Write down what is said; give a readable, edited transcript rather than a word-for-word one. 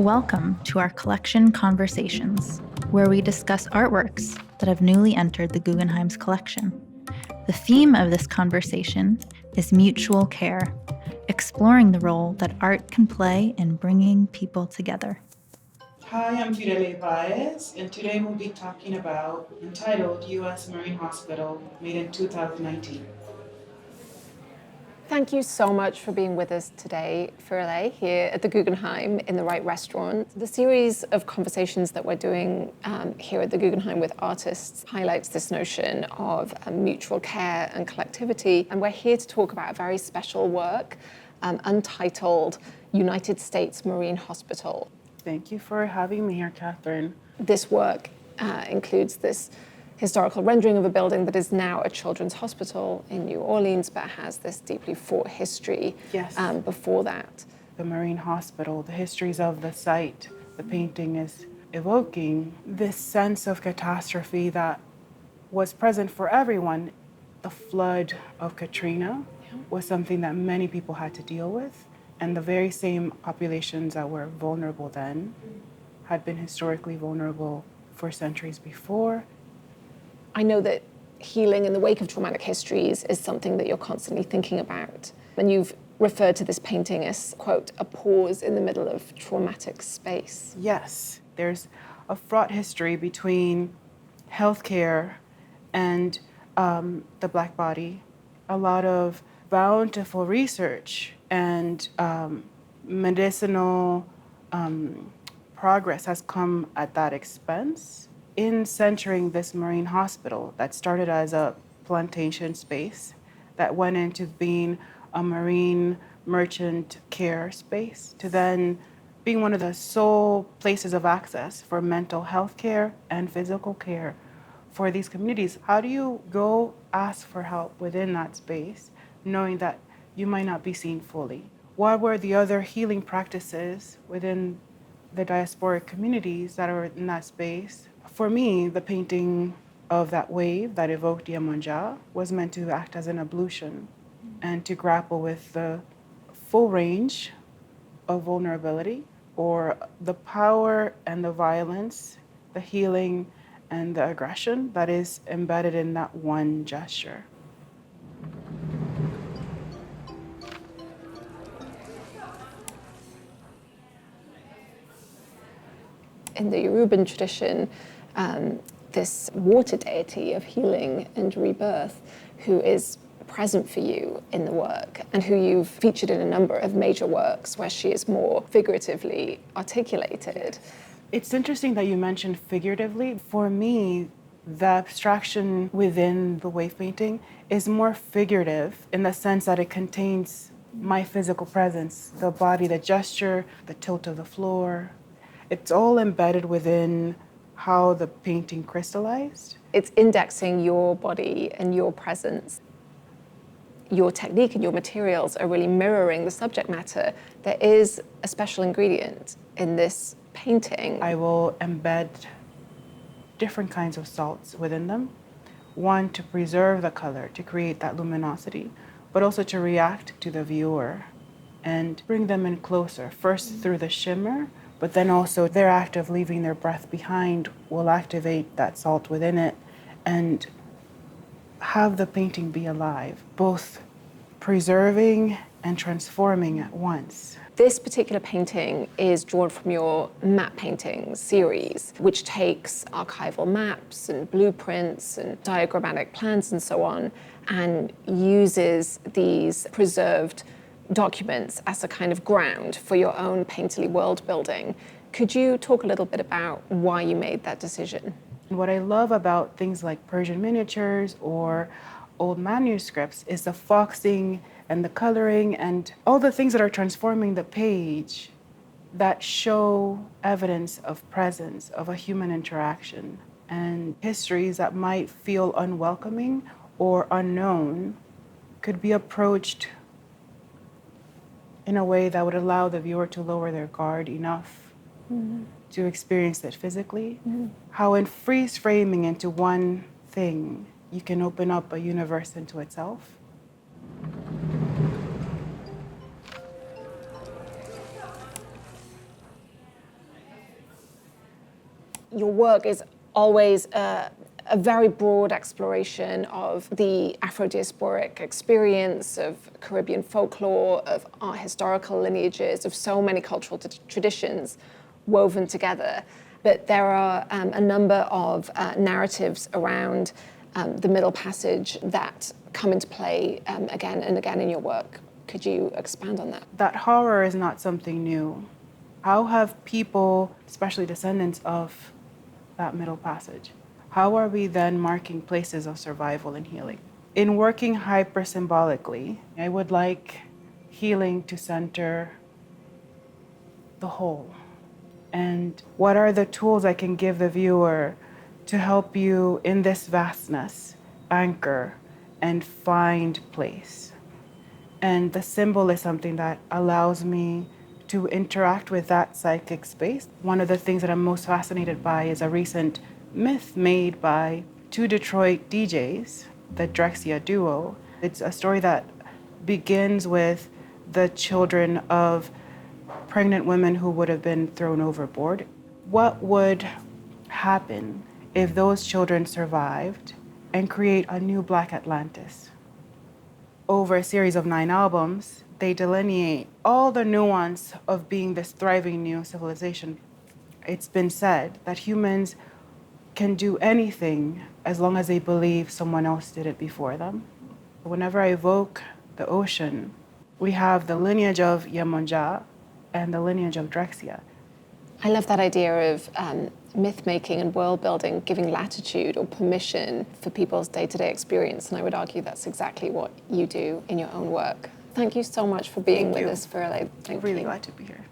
Welcome to our collection conversations, where we discuss artworks that have newly entered the Guggenheim's collection. The theme of this conversation is mutual care, exploring the role that art can play in bringing people together. Hi, I'm Firelei Báez, and today we'll be talking about Untitled, U.S. Marine Hospital, made in 2019. Thank you so much for being with us today, Firelei, here at the Guggenheim in the Wright restaurant. The series of conversations that we're doing here at the Guggenheim with artists highlights this notion of mutual care and collectivity, and we're here to talk about a very special work, Untitled, United States Marine Hospital. Thank you for having me here, Katherine. This work includes this historical rendering of a building that is now a children's hospital in New Orleans, but has this deeply fraught history before that. The Marine Hospital, the histories of the site, the painting is evoking this sense of catastrophe that was present for everyone. The flood of Katrina was something that many people had to deal with, and the very same populations that were vulnerable then had been historically vulnerable for centuries before. I know that healing in the wake of traumatic histories is something that you're constantly thinking about. And you've referred to this painting as, quote, a pause in the middle of traumatic space. Yes, there's a fraught history between healthcare and the Black body. A lot of bountiful research and medicinal progress has come at that expense. In centering this marine hospital that started as a plantation space that went into being a marine merchant care space to then being one of the sole places of access for mental health care and physical care for these communities. How do you go ask for help within that space knowing that you might not be seen fully? What were the other healing practices within the diasporic communities that are in that space? For me, the painting of that wave that evoked Yemanja was meant to act as an ablution and to grapple with the full range of vulnerability or the power and the violence, the healing and the aggression that is embedded in that one gesture. In the Yoruban tradition, this water deity of healing and rebirth, who is present for you in the work and who you've featured in a number of major works where she is more figuratively articulated. It's interesting that you mentioned figuratively. For me, the abstraction within the wave painting is more figurative in the sense that it contains my physical presence, the body, the gesture, the tilt of the floor. It's all embedded within how the painting crystallized. It's indexing your body and your presence. Your technique and your materials are really mirroring the subject matter. There is a special ingredient in this painting. I will embed different kinds of salts within them. One, to preserve the color, to create that luminosity, but also to react to the viewer and bring them in closer, first through the shimmer, but then also their act of leaving their breath behind will activate that salt within it and have the painting be alive, both preserving and transforming at once. This particular painting is drawn from your map painting series, which takes archival maps and blueprints and diagrammatic plans and so on, and uses these preserved documents as a kind of ground for your own painterly world building. Could you talk a little bit about why you made that decision? What I love about things like Persian miniatures or old manuscripts is the foxing and the coloring and all the things that are transforming the page that show evidence of presence, of a human interaction. And histories that might feel unwelcoming or unknown could be approached in a way that would allow the viewer to lower their guard enough to experience it physically. How in freeze framing into one thing, you can open up a universe into itself. Your work is always a very broad exploration of the Afro-diasporic experience, of Caribbean folklore, of art historical lineages, of so many cultural traditions woven together. But there are a number of narratives around the Middle Passage that come into play again and again in your work. Could you expand on that? That horror is not something new. How have people, especially descendants of that Middle Passage, how are we then marking places of survival and healing? In working hyper-symbolically, I would like healing to center the whole. And what are the tools I can give the viewer to help you in this vastness anchor and find place? And the symbol is something that allows me to interact with that psychic space. One of the things that I'm most fascinated by is a recent myth made by two Detroit DJs, the Drexcia duo. It's a story that begins with the children of pregnant women who would have been thrown overboard. What would happen if those children survived and create a new Black Atlantis? Over a series of 9 albums, they delineate all the nuance of being this thriving new civilization. It's been said that humans can do anything as long as they believe someone else did it before them. Whenever I evoke the ocean, we have the lineage of Yemonja and the lineage of Drexcia. I love that idea of myth-making and world-building, giving latitude or permission for people's day-to-day experience, and I would argue that's exactly what you do in your own work. Thank you so much for being with us, Firelei. Thank you. Really glad to be here.